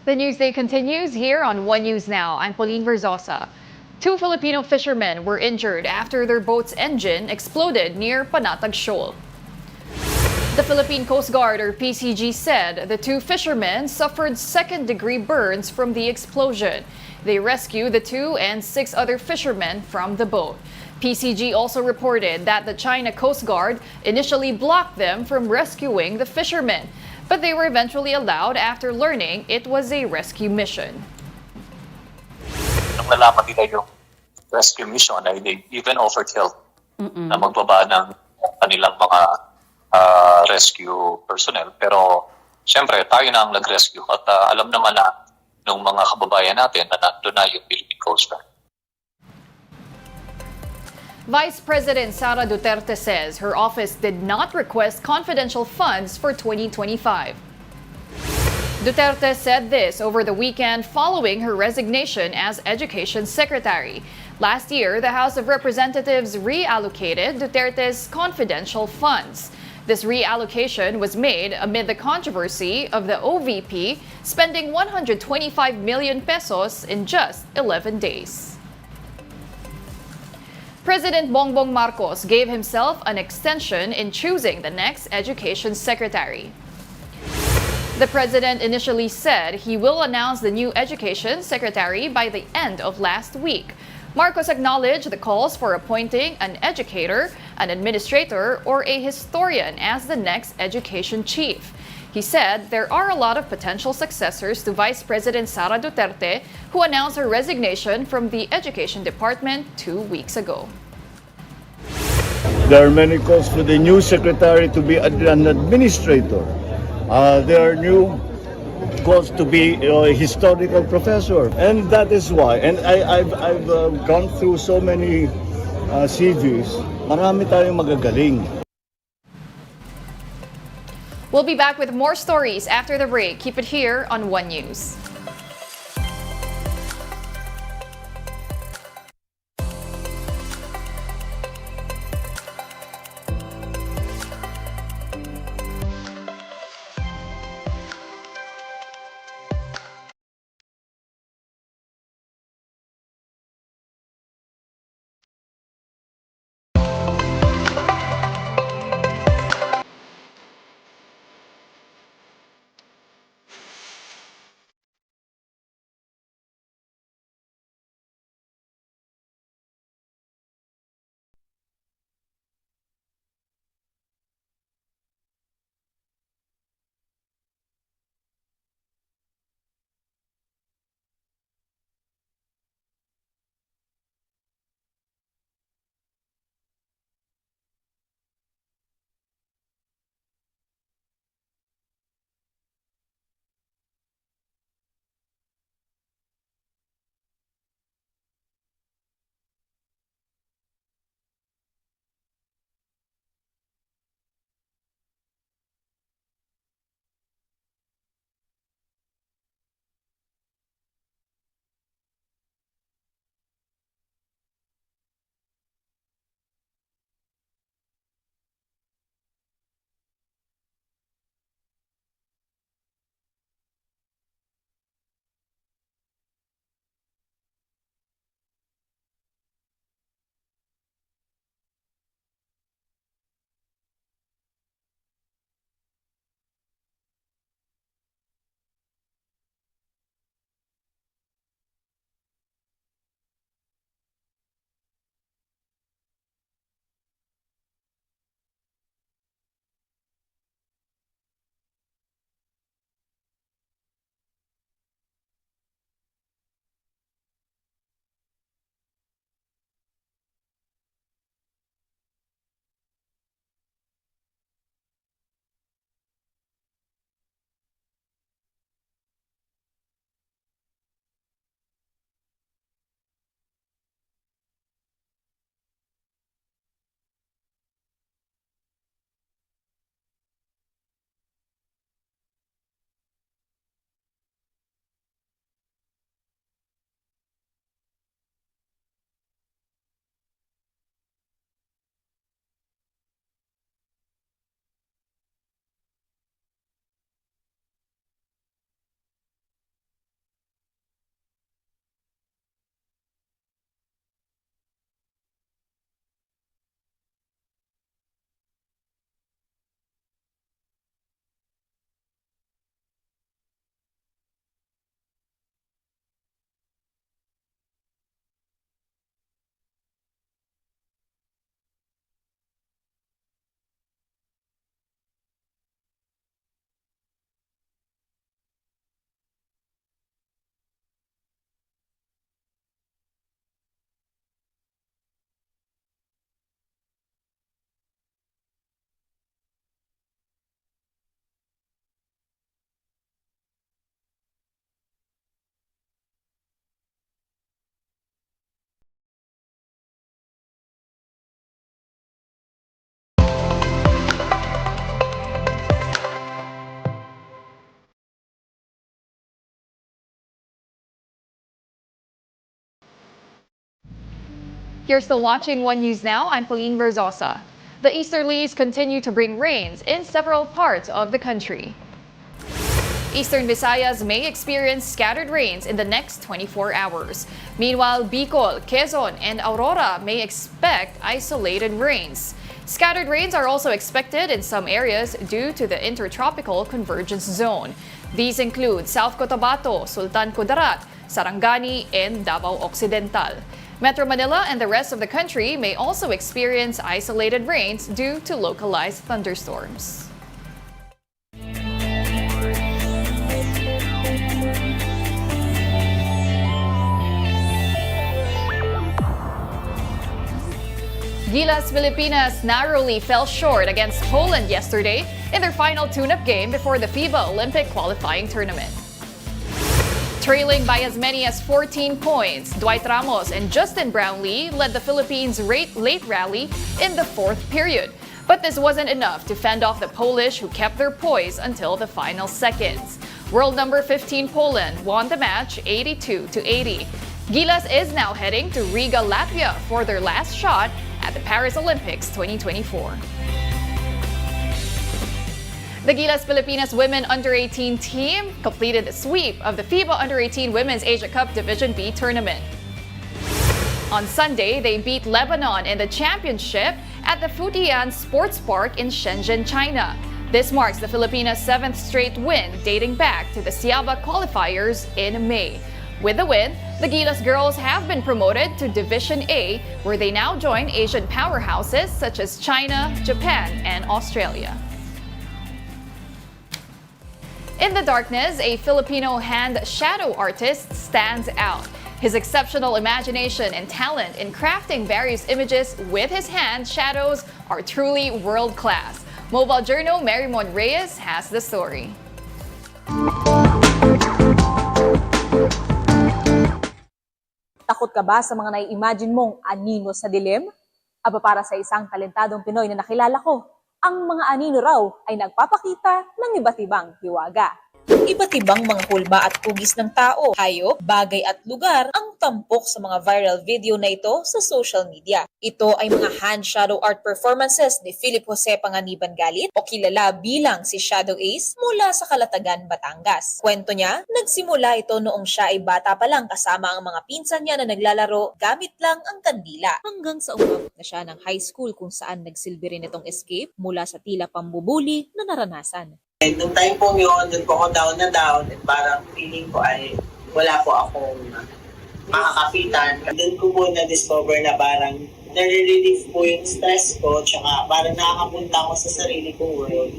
The Newsday continues here on One News Now. I'm Pauline Verzosa. Two Filipino fishermen were injured after their boat's engine exploded near Panatag Shoal. The Philippine Coast Guard, or PCG, said the two fishermen suffered second-degree burns from the explosion. They rescued the two and 6 other fishermen from the boat. PCG also reported that the China Coast Guard initially blocked them from rescuing the fishermen, but they were eventually allowed after learning it was a rescue mission. Nung nalaman nila yung rescue mission, ay they even offered help na magbaba ng kanilang mga rescue personnel. Pero siyempre, tayo na ang nag-rescue at alam naman na ng mga kababayan natin na nandun na yung Philippine Coast Guard. Vice President Sara Duterte says her office did not request confidential funds for 2025. Duterte said this over the weekend following her resignation as Education Secretary. Last year, the House of Representatives reallocated Duterte's confidential funds. This reallocation was made amid the controversy of the OVP spending 125 million pesos in just 11 days. President Bongbong Marcos gave himself an extension in choosing the next Education Secretary. The president initially said he will announce the new Education Secretary by the end of last week. Marcos acknowledged the calls for appointing an educator, an administrator, or a historian as the next education chief. He said there are a lot of potential successors to Vice President Sara Duterte, who announced her resignation from the Education Department 2 weeks ago. There are many calls for the new secretary to be an administrator. There are new calls to be a historical professor, and that is why. And I've gone through so many CVs. Marami tayong magagaling. We'll be back with more stories after the break. Keep it here on One News. You're still watching One News Now. I'm Pauline Verzosa. The easterlies continue to bring rains in several parts of the country. Eastern Visayas may experience scattered rains in the next 24 hours. Meanwhile, Bicol, Quezon, and Aurora may expect isolated rains. Scattered rains are also expected in some areas due to the intertropical convergence zone. These include South Cotabato, Sultan Kudarat, Sarangani, and Davao Occidental. Metro Manila and the rest of the country may also experience isolated rains due to localized thunderstorms. Gilas Pilipinas narrowly fell short against Poland yesterday in their final tune-up game before the FIBA Olympic qualifying tournament. Trailing by as many as 14 points, Dwight Ramos and Justin Brownlee led the Philippines' late rally in the fourth period. But this wasn't enough to fend off the Polish, who kept their poise until the final seconds. World number 15 Poland won the match 82-80. Gilas is now heading to Riga, Latvia for their last shot at the Paris Olympics 2024. The Gilas Pilipinas women under-18 team completed the sweep of the FIBA Under-18 Women's Asia Cup Division B tournament. On Sunday, they beat Lebanon in the championship at the Futian Sports Park in Shenzhen, China. This marks the Filipinas' 7th straight win dating back to the Siaba qualifiers in May. With the win, the Gilas girls have been promoted to Division A, where they now join Asian powerhouses such as China, Japan, and Australia. In the darkness, a Filipino hand shadow artist stands out. His exceptional imagination and talent in crafting various images with his hand shadows are truly world-class. Mobile Journal Marymon Reyes has the story. Takot ka ba sa mga nai-imagine mong anino sa dilim? Aba, para sa isang talentadong Pinoy na nakilala ko, ang mga anino raw ay nagpapakita ng iba't ibang hiwaga. Iba't ibang mga hulma at hugis ng tao, hayop, bagay at lugar ang tampok sa mga viral video na ito sa social media. Ito ay mga hand shadow art performances ni Philip Jose Panganiban Galit o kilala bilang si Shadow Ace mula sa Calatagan, Batangas. Kwento niya, nagsimula ito noong siya ay bata pa lang kasama ang mga pinsan niya na naglalaro gamit lang ang kandila. Hanggang sa umabot na siya ng high school kung saan nagsilbi rin itong escape mula sa tila pambubuli na naranasan. Nung time po yun, doon po ako down na down at parang feeling ko ay wala po akong makakapitan. Doon ko po na-discover na parang nare-relieve po yung stress ko tsaka parang nakakapunta ako sa sarili kong world.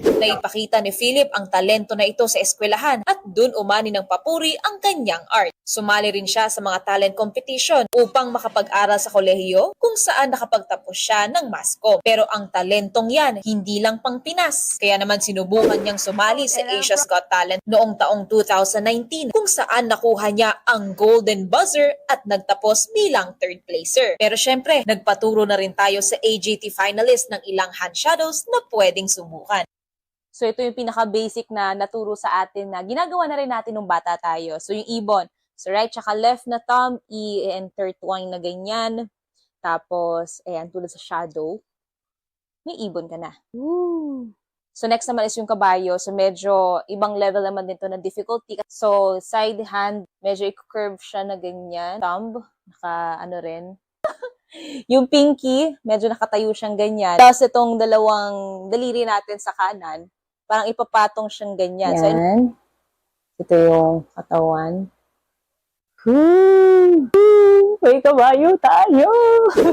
Naipakita ni Philip ang talento na ito sa eskwelahan at dun umani ng papuri ang kanyang art. Sumali rin siya sa mga talent competition upang makapag-aral sa kolehiyo kung saan nakapagtapos siya ng MASCOM. Pero ang talentong yan, hindi lang pang Pinas. Kaya naman sinubukan niyang sumali sa Asia's Got Talent noong taong 2019 kung saan nakuha niya ang Golden Buzzer at nagtapos bilang third placer. Pero syempre, nagpaturo na rin tayo sa AJT finalist ng ilang hand shadows na pwedeng subukan. So ito yung pinaka-basic na naturo sa atin na ginagawa na rin natin nung bata tayo. So yung ibon. So right tsaka left na thumb, i-intertwine na ganyan. Tapos, ayan, tulad sa shadow. May ibon ka na. Woo! So next naman is yung kabayo. So medyo ibang level naman dito na difficulty. So side hand, medyo i-curve siya na ganyan. Thumb, naka ano rin. Yung pinky, medyo nakatayo siyang ganyan. Tapos itong dalawang daliri natin sa kanan, parang ipapatong siyang ganyan. So, ito yung katawan. May kabayo tayo!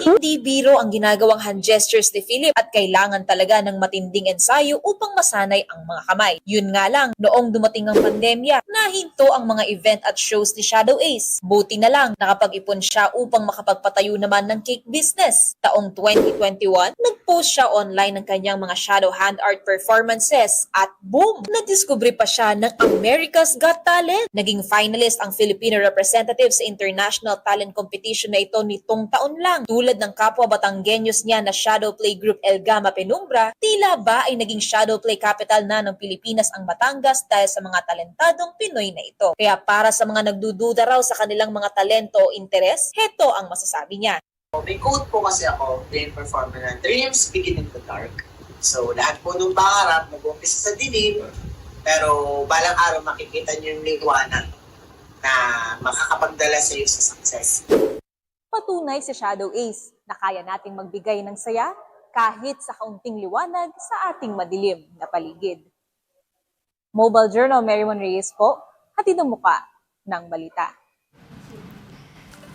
Hindi biro ang ginagawang hand gestures ni Philip at kailangan talaga ng matinding ensayo upang masanay ang mga kamay. Yun nga lang, noong dumating ang pandemya, nahinto ang mga event at shows ni Shadow Ace. Buti na lang, nakapag-ipon siya upang makapagpatayo naman ng cake business. Taong 2021, nag-post siya online ng kanyang mga shadow hand art performances at boom! Nadiskubre pa siya ng America's Got Talent. Naging finalist ang Filipino representative sa International Talent Competition na ito nitong taon lang. Tulad ng kapwa Batanggenyos niya na shadow play group El Gama Penumbra, tila ba ay naging shadow play capital na ng Pilipinas ang Batangas dahil sa mga talentadong Pinoy na ito. Kaya para sa mga nagdududa raw sa kanilang mga talento o interes, heto ang masasabi niya. May quote po kasi ako, brain performer na, dreams begin in the dark. So, lahat po ng pangarap nag-umpisa sa dilim, pero balang araw makikita niyo yung liwanag na makakapagdala sa iyo sa success. Patunay si Shadow Ace na kaya nating magbigay ng saya kahit sa kaunting liwanag sa ating madilim na paligid. Mobile Journal, Marymon Reyes po, hatid ang muka ng balita.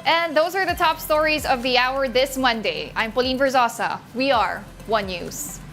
And those are the top stories of the hour this Monday. I'm Pauline Verzosa. We are One News.